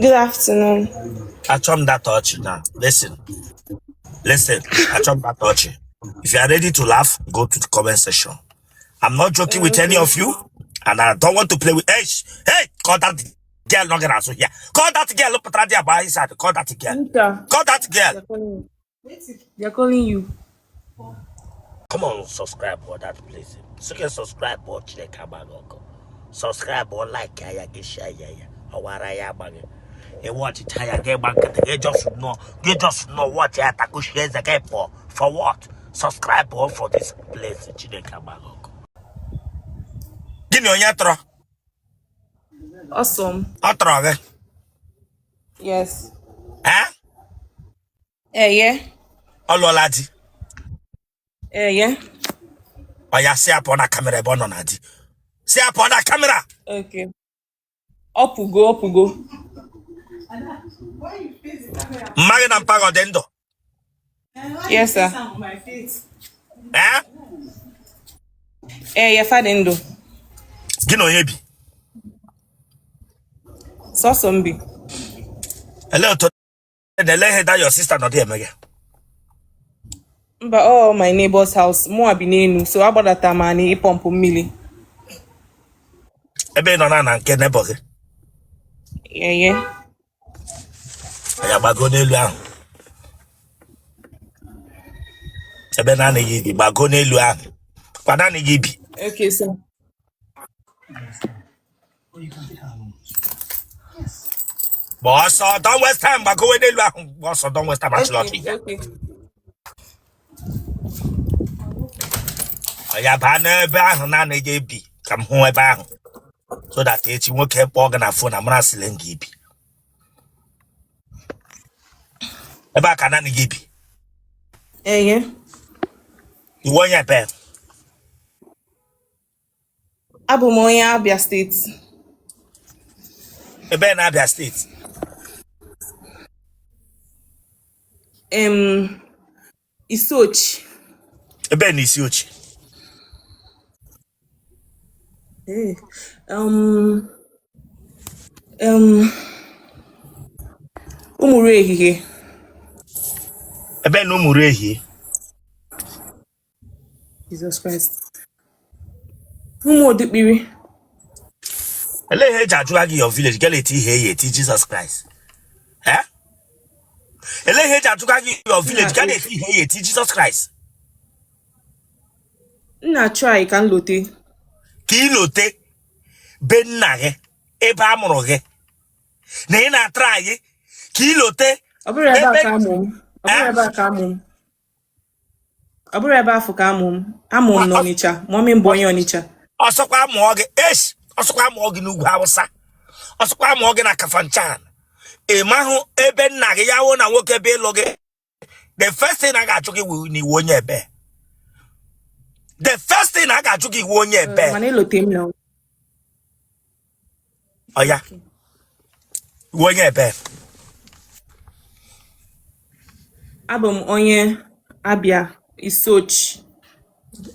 Good afternoon. I chom that touch now. Listen. I chom that touch. If you are ready to laugh, go to the comment section. I'm not joking with any of you, and I don't want to play with. Hey, call that girl. Not gonna answer here. Call that girl. Look at the by inside. Call that girl. Nita, Call that girl. they're calling you. Come on, subscribe or that place. So you can subscribe or check out. Subscribe or like. Get share. Or what I am. And watch it. I get back. You just know what you have to share the game for. For what? Subscribe or for this place. Give me on your throw. Awesome. Otroge. Yes. Eh? Yeah. Ololaji. Yeah. Oya see upon a camera bononadi. See upon a camera. Okay. Up we go. Magna Pago Dendo. Yes, sir. Eh? Yeah, Fadendo. Gino Yebi. So somebody. Hello to the lady that your sister not here, Mega. But oh, my neighbor's house. More binenu. So about that time, I pump milli. Ebe no na nke neboge. Yeah. Aya bago n'elu ahụ. Ebe na na yibi bago n'elu ahụ. Kwada na yibi. Okay, sir. Boss, don't waste time bago n'elu ahụ. Boss, don't waste time actually. Okay. Aya ba na ebe ahụ na na yibi. Kam hụ ebe ahụ. So that echi nwoke kpọọ gị na phone amara sile nga ibi. Ebe aka na na yibi. Yeah. You want your pen? Abụ m onye Abia State. Ebe na Abia State. Isochi. Ebe na Isiochi. Hey. Ụmụrụ ehihie. Ebe na ụmụrụ ehihie. Jesus Christ. Ụmụ odikpiri. Ele ihe eji ajụga gị your village get eti ihe eti Jesus Christ. Eh? Ele ihe eji ajụga gị your village get eti ihe eti Jesus Christ. Nna try ka nlote. Ka ilote be nna gị ebe a mụrụ gị. Na ị na-atry gị ka ilote. Ọ bụrụ ebe a ka amụ m. Ọ bụrụ ebe afọ ka amụ m. Amụ m n'Ọnịcha. Mọmị m bụ onye Ọnịcha. Ọsọkwa amụọ gị ọsọkwa amụọ gị n'ugwu Hausa. Ọsọkwa amụọ gị na Kafanchan. Ị mahụ ebe nna gị ya wụ na nwoke ebe ịlụ gị. The first thing I got to give you onye ebe. The first thing I got to give you onye ebe. Mana elote m na. Oh yeah. Onye ebe. Abụ m onye Abia Isochi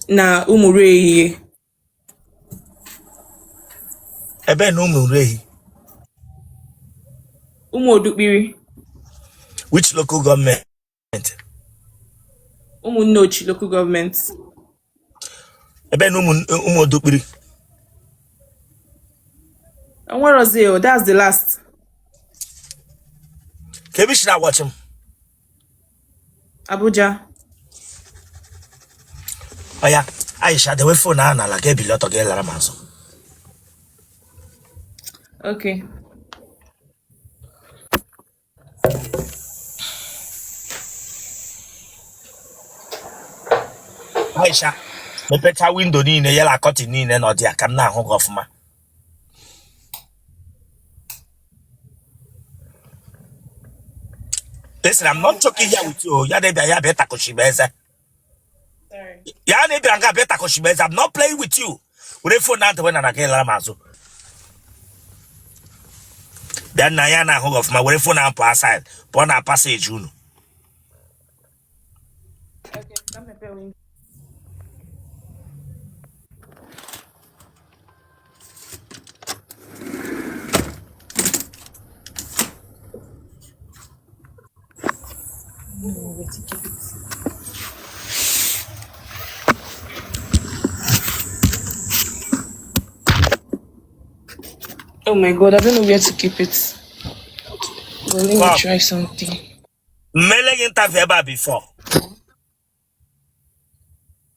na ụmụrụ ehihie. Ebe na ụmụrụ ehi. Ụmụ odukpiri. Which local government? Ụmụnnochi local government. Ebe na ụmụ odukpiri. And where was it? That's the last. Kebi should I watch him? Abuja. Oh yeah. Aisha, the way phone na like a lot of girl Ramazon. Okay. Aisha, me peta window ni ne yela curtain ni ne no dia kam na ho gofuma. Listen, I'm not joking here with you. Ya de ya beta koshibeza. Sorry. Ya de bia beta koshibeza. I'm not playing with you. We phone na when na ke Ramazon. Then na ya na ho gofuma we phone na pass side. Pon na passage unu. Okay, come here. Oh my God, I don't know where to keep it. Well, let me try something. Mele interview about before.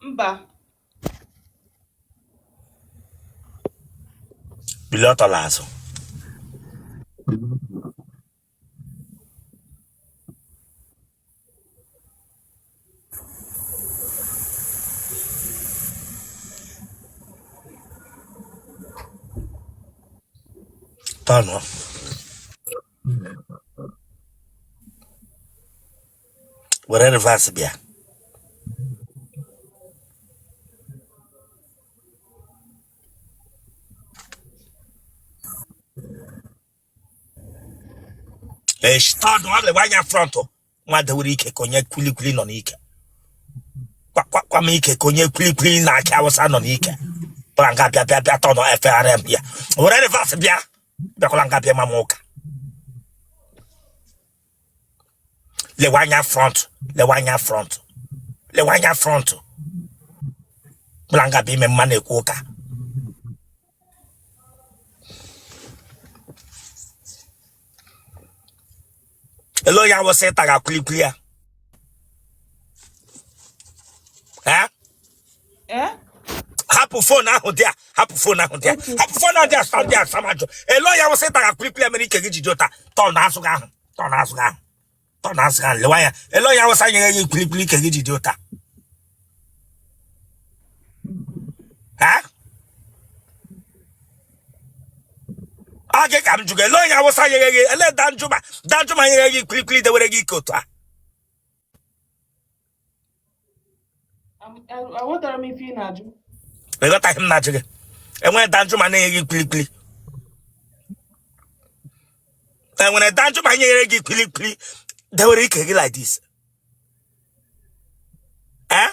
Mba. Biloto lazo. Tano. Where reverse bia. Start no le wanya fronto. Mwa de wuri ike konye kwilikwili no n'ike. Kwa mi ike konye kwilikwili na aka wasa no n'ike. Planga bia tono FRM bia. Where reverse bia. Bia kolanga bia mamuka. Le wanya front. Le wanya front. Le wanya front. Planga bia me mane kuka. Hello, ya was say taga Kwilikwil. Eh? Eh? Hapu phone ahụ dia. Hapu phone ahụ dia. Hapu phone ahụ dia stand dia samajo. Hello, ya was say taga Kwilikwil America gi jidota. Ton asu ga ahụ. Ton asu ga ahụ. Ton asu ga. Le wanya. Hello, ya was anya gi Kwilikwil ke gi jidota. Eh? Age kam juga. Hello, ya was anya gi. Ele danjuma. Danjuma anya gi Kwilikwil de were gi kota. I want to me feel now. We got him na jige. And when danjuma na gi Kwilikwil. And when I dance to my Kwilikwil, they were like this. Eh?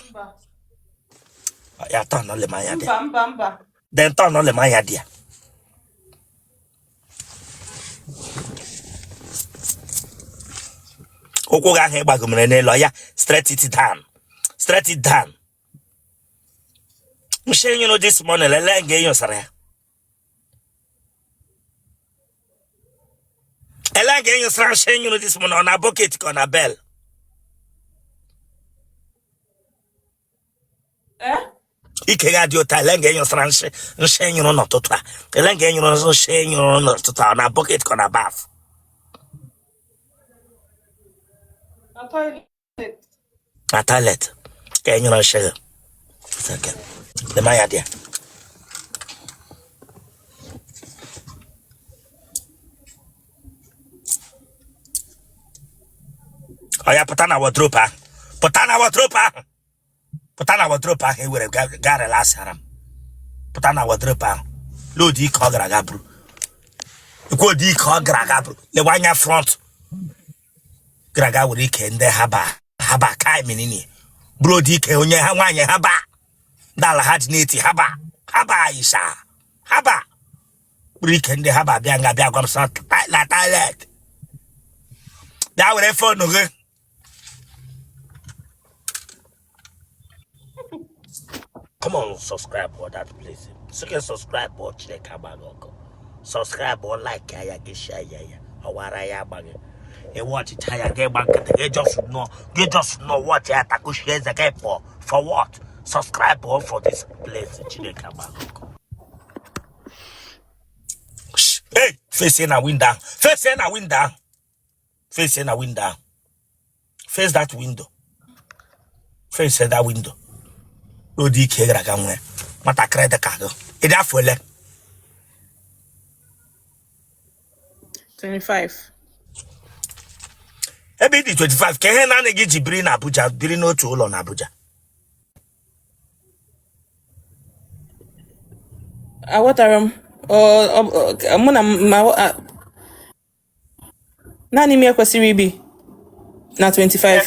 Yeah, turn on the Maya there. Mba. Then turn on the Maya there. Okoga heba gumene lawyer, straight it down. Straight it down. I'm sharing you know this morning, let get you sir. Ela get you sir sharing you know this morning on a bucket on a bell. Eh? Ike ga di ota ela get you sir sharing you know not tota. Ela get you know sharing you know not tota on a bucket on a bath. A toilet. A toilet. Get you know share. Okay. The Maya there. Oh yeah, put on our trooper. Put on our trooper. Put on our trooper. He would have got a last haram. Put on our trooper. Load the car gragabru. You go the car gragabru. The one your front. Graga would in the haba kai minini. Bro dike onye hawanye haba. Dala had neti haba isha. Haba. Weekend the haba bianga biagam sa la toilet. That would have fun, okay? Come on, subscribe or that place. So can subscribe or check out. Subscribe or like ya get share ya. Awara ya bang. And watch it ya get back. They just know what ya taku shares the game for. For what? Subscribe or for this place. Hey, facing a window. Facing a window. Facing a window. Face that window. Face that window. Odi kegra kamwe. Mata krede kago. Ida fole. 25. Ebe di 25. Kehen na negi jibiri na Abuja. Biri no to ulo na Abuja. What are muna ma nani mi ekwesiri ibi na 25.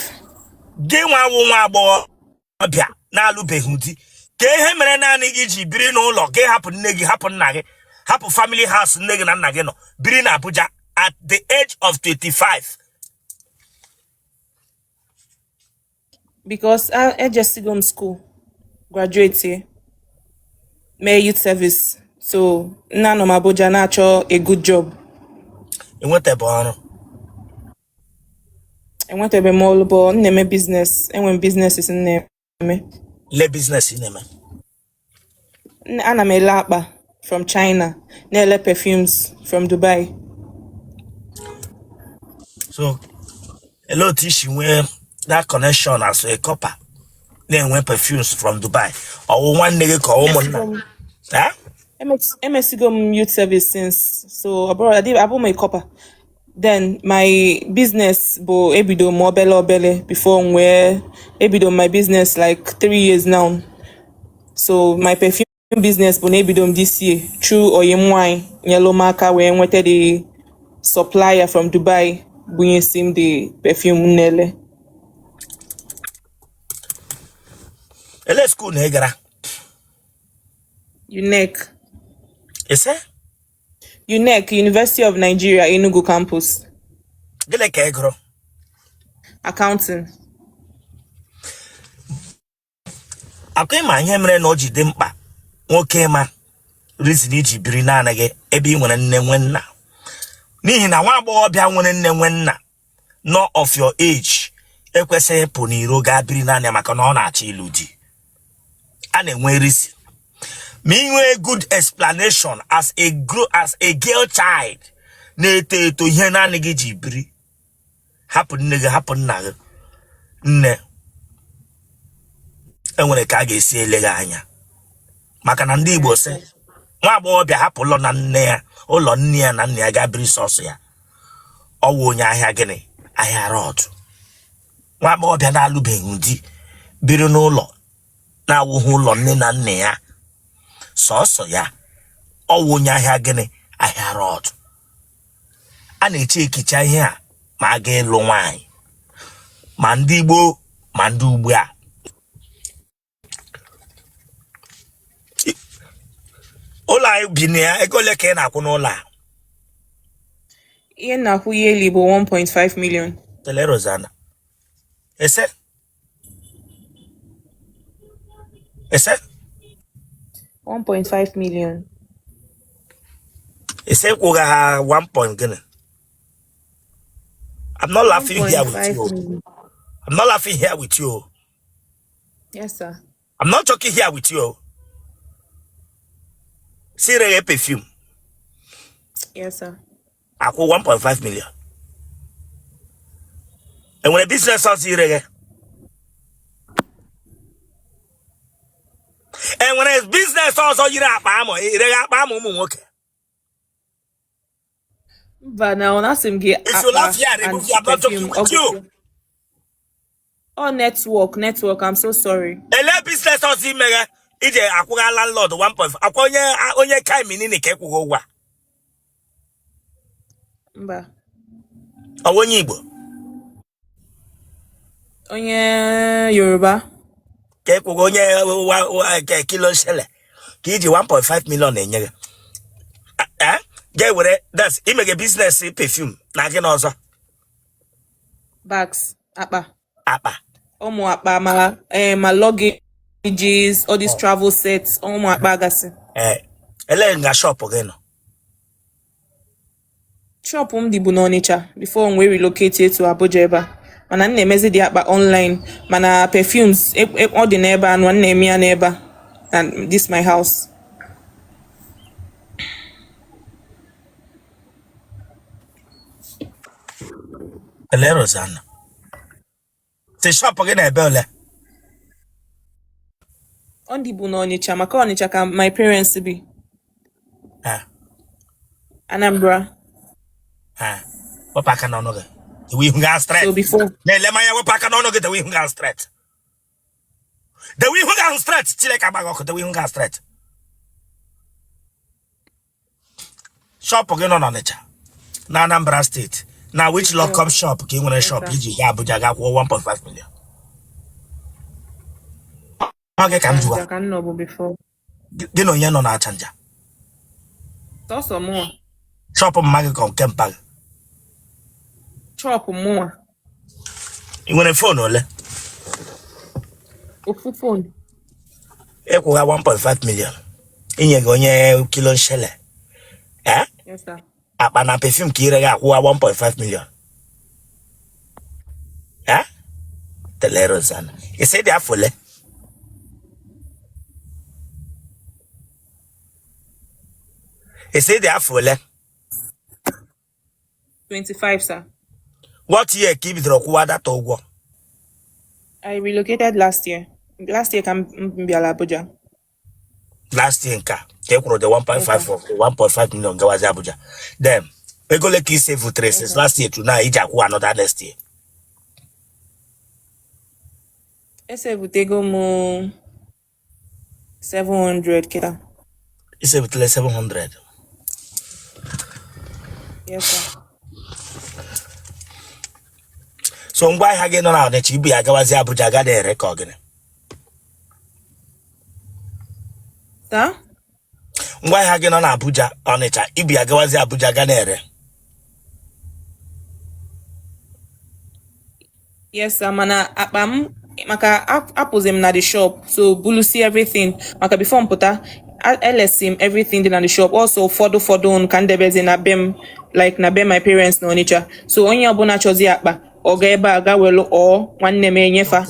Gị nwa agbọghọ ọbịa na-alụbeghị di ka ihe mere naanị gị ji biri n'ụlọ gị hapụ nne gị hapụ nna gị hapụ family house nne gị na nna gị nọ biri na Abuja at the age of 25. because I just go to school, graduate here, may youth service. So none of my boja natural a good job. You went there, I want to be more about name business, and when business is in name. le business in them. Anna me lapa from China, Nele perfumes from Dubai. So a lot issue where that connection as a copper. Then went perfumes from Dubai. Or one nigga call woman. Huh? MSC go youth service since so abroad I bought my copper. Then my business bo ebido mobile or belle before where ebido my business like 3 years now. So my perfume business bo ebido this year through Oyemwine yellow marker where went the supplier from Dubai bringing sim the perfume nele. Let's go negra. UNEC. Is it? UNEC, University of Nigeria, Enugu campus. Gele kegro. Accounting. Akwe ma ihe mere na oji dị mkpa nwoke ma reason iji biri na anaghị ebe ị nwere nne nwe nna. N'ihi na nwa agbọghọbịa nwere nne nwe nna not of your age ekwesịghị pụ n'iro gaa biri naanị maka na ọ na-achọ ịlụ di. A na-enwe reason. Me a good explanation as a girl child. Na-eto eto ihe naanị gị ji biri. Hapụ nne gị hapụ nna gị. Nne enwere ka a ga-esi ele gị anya maka na ndị Igbo sị nwa agbọghọbịa hapụ ụlọ na nne ya ụlọ nne ya na nna ya ga-biri sọsọ ya ọ wụ onye ahịa gịnị ahịa rọd. Nwa agbọghọbịa na-alụbeghị di biri n'ụlọ na-awụghị ụlọ nne na nna ya sọsọ ya ọ wụ onye ahịa gịnị ahịa rọd. A na-eche ekicha ihe a ma a ga-ịlụ nwaanyị ma ndị Igbo ma ndị ugbu a. Ụlọ anyị bi na ya ego ole ka ị na-akwụ n'ụlọ a? Ihe na-akwụ yearly bụ 1.5 million. Tele Rosanna. Ese? 1.5 million. Ese kwụga ha 1 point gịnị? I'm not laughing here with 1.5 you. million. I'm not laughing here with you. Yes, sir. I'm not joking here with you. See a perfume. Yes, sir. I call 1.5 million. And when a business house here, and when a business house you okay. But now that's him get. If you laugh here, I'm not joking with you. Oh, network. I'm so sorry. A business house in mega. Ije akwụga landlord 1.5 akwa onye kai minini ka ekwugo ụgwọ Mba. Onye Igbo Onye Yoruba ka ekwugo onye kilo shele ka iji 1.5 million enye gị ga were that's imege business perfume na gị n'ọzọ bags akpa akpa ma luggage all these travel sets ele nga shop gị nọ shop m dị bụ n'Ọnịcha before we relocate to Abuja ebe mana m na-emezi dị akpa online mana perfumes ọ dị n'ebe a nọ na-eme ya n'ebe and this my house. ele Rosanna te shop gị na ebe ole On the Ọnịcha maka Ọnịcha ka my parents be. Anambra. Wapaka na onoge. The way you go straight. So before. Le maya wapaka na onoge the way you go straight. The way you go straight. Chile kabagoko the way you go straight. Shop again on Ọnịcha. Na Anambra State. Now which local shop can you shop? Iji ga Abuja ga 1.5 million. Okay, come to I can know before. You know you're not a chanja. That's some more. Shop of Magic on Kempag. Chop more. You want a phone, ole? Ofu phone. Ekwuga 1.5 million. Inye gị onye kilo nshele. Yes, sir. Akpa na perfume ka ire gị akwụwa 1.5 million. Telero sana. Ise dị afọ ole? Ise dị afọ ole? 25, sir. What year ka i bidoro kwụwa data ụgwọ? I relocated last year. Last year, I'm Abuja. Last year nka ka e kwụrụ the 1.5 million gawazi Abuja. Then, ego le ka i save traces last year to now iji akwụ another next year. Ese butego mo 700 kita. I save 700. Yes, sir. So ngwa ahịa gị nọ na Ọnịcha ibu ya gawazi Abuja agaghị ere ka ọ gịnị? Sir? Ngwa ahịa gị nọ na Abuja Ọnịcha ibu ya gawazi Abuja agaghị ere. Yes, sir. Mana akpam maka apụzim na the shop, so bulusi everything. Maka before mputa, LSM everything dị na the shop. Also ụfọdụ nka ndebezi na bem, like na bem my parents na Onitsha. So onye ọbụla chọzi akpa ọ ga ebe a ga welu ọ nwanne m enyefa.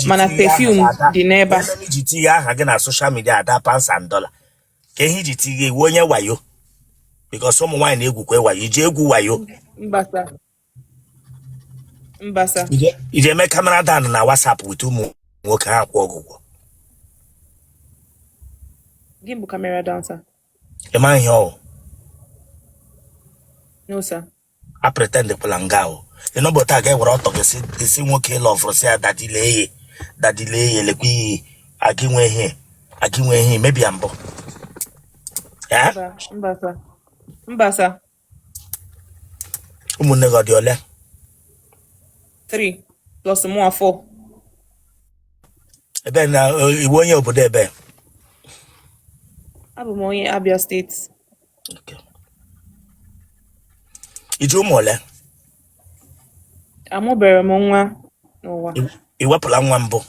Mana perfume dị n'ebe a. Iji tinye aha gị na social media ada pounds and dollar. Ka ihe iji tinye iwu onye wayo. Because ụmụ nwaanyị na-egwukwe wayo. Iji egwu wayo. Mbasa. Iji eme camera down na WhatsApp with ụmụ nwoke ha akwụ ọgwụgwọ. Gị bụ camera down, sir? Ema ihe ọ. No, sir. I pretend kwala nga o. But I get what I see nwoke love for say that delay lekwi aginwe he maybe ambo. Mbasa. Umunne go di ole? 3 plus more 4. Ebe na iwo onye obodo ebe. Abụ m onye Abia State. Okay. Iju ụmụ ole? Amụbere m nwa n'ụwa. Iwepụla nwa mbụ.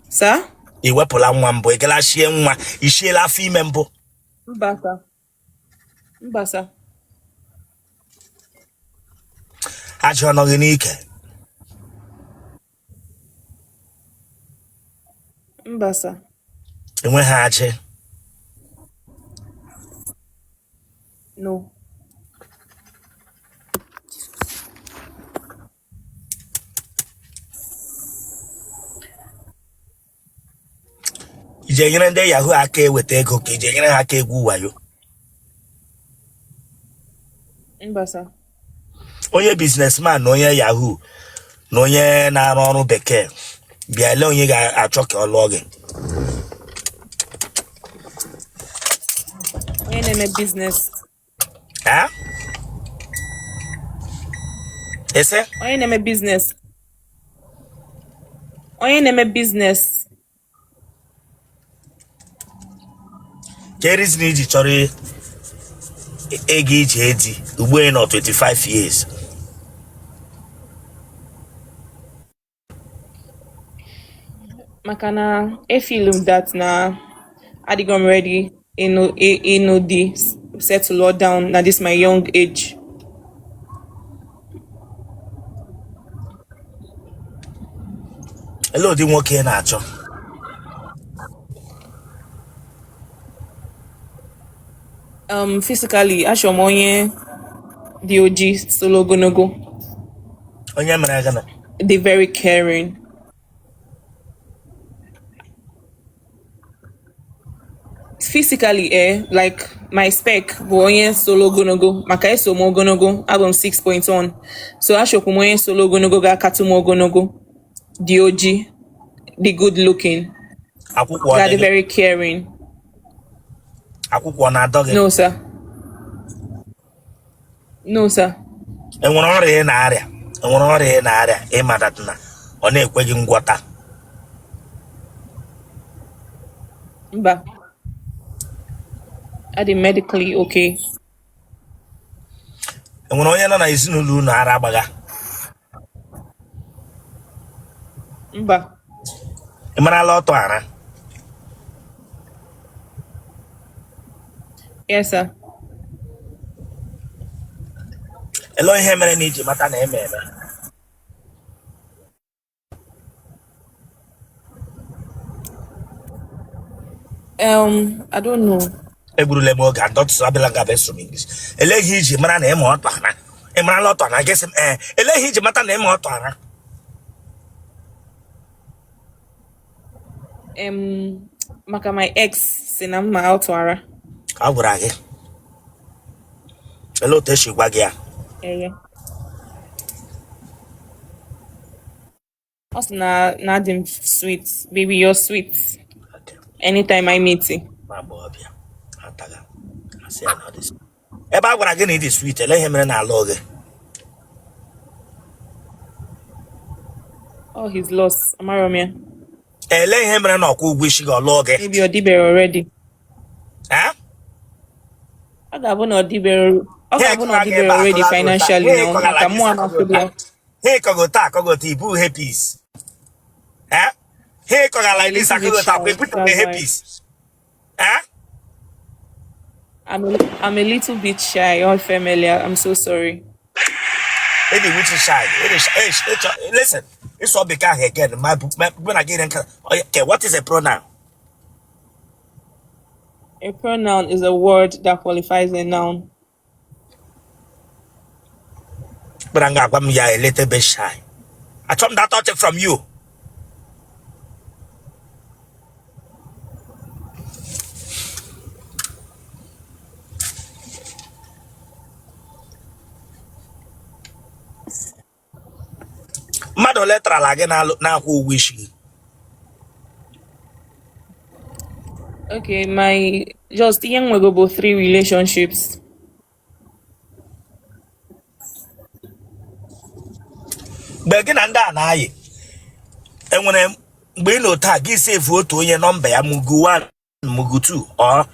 Sir? Iwepụla nwa mbụ, igala shie nwa, ishiela afọ ime mbụ. Mbasa. Ajọ nọ gị n'ike. Mbasa. Enweghị ajị. No. Ije nyere ndị Yahoo aka eweta ego ka ije nyere ha aka egwu wayo. Mbasa. Onye businessman na onye Yahoo na onye na-arụ ọrụ bekee bịa ele onye ga-achọ ka ọ lụọ gị. Onye na-eme business. Ese? Onye na-eme business. Onye na-eme business. Ke reason iji chọrọ ego iji edi ugbo ị nọ 25 years. Maka na feel that na I'm ready the settle down na this my young age. Hello di nwoke na-achọ. Physically, achọ m onye dị oji solo ogologo. Onye mere gana. They very caring. Physically, like my spec bụ onye solo ogologo. Maka eso m ogologo, abụ m 6.1. So achọkwu m onye solo ogologo ga-akatụ m ogologo. Dị oji, dị good looking. Akwụkwọ That very caring. Akwụkwọ na-adọ gị. No, sir. No, sir. Enwere ọrịa ị na-arịa ịmadat na ọ na-ekwe gị ngwọta. Mba. Adị medically okay. Enwere onye nọ na ezinụlọ unu ara agbaga. Mba. Imana lot ara. Yes, sir. Elo ihe mere na iji mata na ememe. I don't know. Egburule m oge adọtụsụ abịala nga bụ from English. Ele ihe iji mara na eme ọtọ ara. Imana lot ara gesi ele ihe iji mata na eme ọtọ ara. Maka my ex si na mma autoara. Ka gwara gị. Ele otu esi gwa gị ya. Yeah. Also na them sweet. Baby, you're sweet. Okay. Anytime I meet you. Ma bụ ọbịa. Ataga. Asị ya na ọ dị. Ebe a gwara gị na ị dị sweet, ele ihe mere na alụ gị. Oh, he's lost. Amaromia. Ele ihe mere na ọkwụ ụgwọ isi gị ọlụọ gị. Maybe you're deeper already. Eh? I got one deeper already financially now. Maka mụ amakwụla. Hey, Kogota, Ibu happies. Eh? Hey, Kogala, Lisa Kogota, we put the happies. Eh? I'm a little bit shy, all familiar. I'm so sorry. Maybe which is shy. Listen, it's all because again. When I get in, okay, what is a pronoun? A pronoun is a word that qualifies a noun. But I'm a little bit shy. I told that thought from you. Mado letra lagi na who wish you. Okay, my just young we go both 3 relationships. Begin and down I. And when I'm no tag, you save for to your number, Mugu 1, Mugu 2, or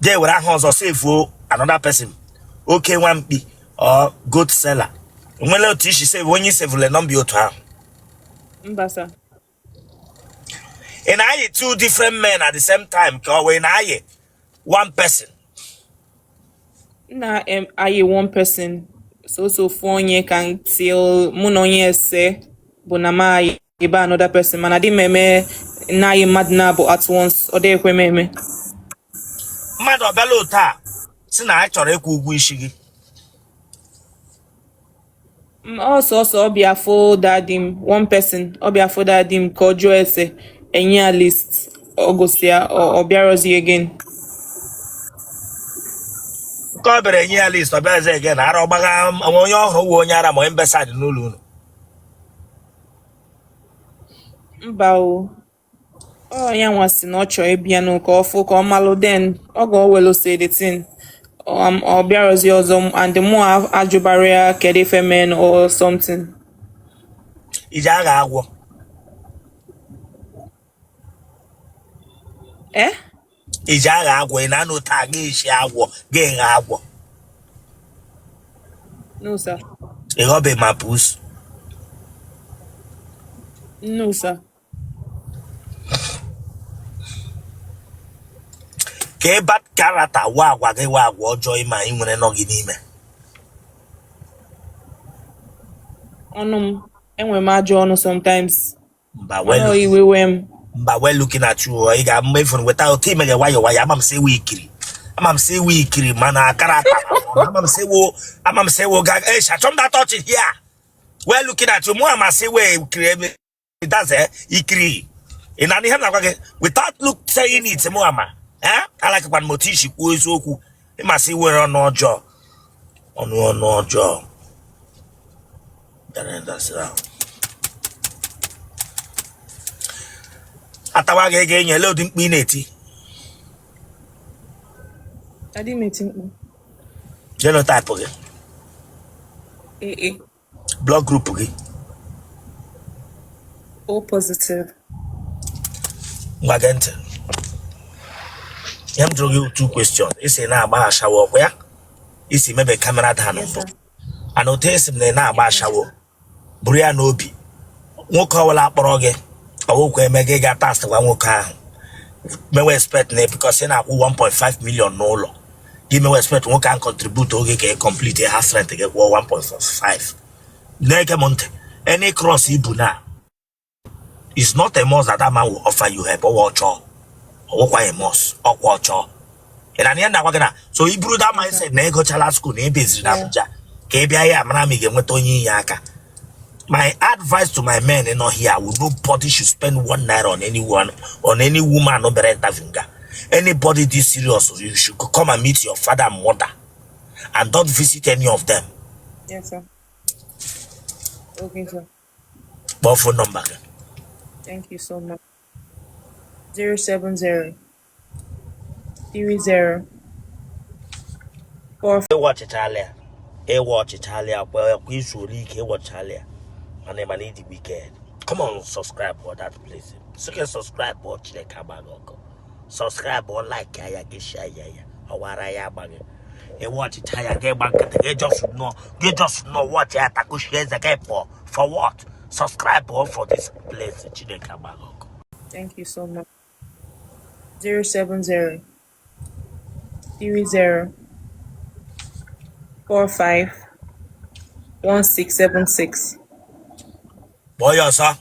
there were a house or save for another person. Okay, 1B or good seller. When you say when you save the number to her. Mbasa. And I 2 different men at the same time, because when I one person. Na I one person. So phone can tell Munonye say Bonama iba another person. Man, I didn't meme na ye mad na but at once or they meme. Mad or belota. Sina actually kuguishigi. Also Obia for that him one person Obia for that him called Joese enya list Ogosia or Obiarozi again. Cover a year list of bears again. I don't among your who nyara mo embasad nulu. Mbao. Oh, yan was in ocho ebiano ko folk or malo then Ogo well say the thing. Or Biarozi and the more Ajubaria Kede Femen or something. Ijaga agwo. Eh? Ijaga agwo ina no tagi ishi agwo gen agwo. No, sir. Igobe mapus. No, sir. Ke bad character wa joy ma inwere no gi n'ime. Enwe m ajọ ọnụ sometimes. Mba well looking at you. I got made from without team again. Why I'm say weekly. I'm say weekly, man. I'm say wo gag. Hey, shut that touch it here. Well looking at you, more I'm say we create. That's ikri. In any hand without look saying it's more eh? I like one motishi who is oku. It must say we're on no jaw. On no jaw. That's it. Atawaga again, you're loading me neti. I didn't meet him. Genotype again. AA. Blood group again. O positive. Magenta. I'm drawing you 2 questions. It's a now about shower where? Is he maybe camera down? I notice him now about shower. Bria no be. Won't call up again. Okay, mega got past 1 me expect because in 1.5 million no law. Give me respect one can contribute to complete a half rent to get 1.5. Nega monte. Any cross ibuna is not a must that man will offer you help or watch or a must or watch or. And I end up so he blew that mindset nego chala school name is in Abuja. KBI Amrami Gemotoni Yaka. My advice to my men in here will nobody should spend 1 night on anyone, on any woman, no better finger. Anybody this serious, you should come and meet your father and mother. And don't visit any of them. Yes, sir. Okay, sir. What phone number? Thank you so much. 070 30 4. Watch Italia. Watch Italia. Well, we should watch Italia. My name is the weekend. Come on, subscribe for that place. So you can subscribe, watch the Kabago. Subscribe or like ya get share ya. Awaraya bag. And watch it higher get back. They just know what ya taku shares again for what? Subscribe or for this place. Kabago. Thank you so much. 070 30 45 1676. Boy, sir.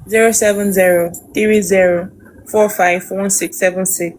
070 30 45 1676.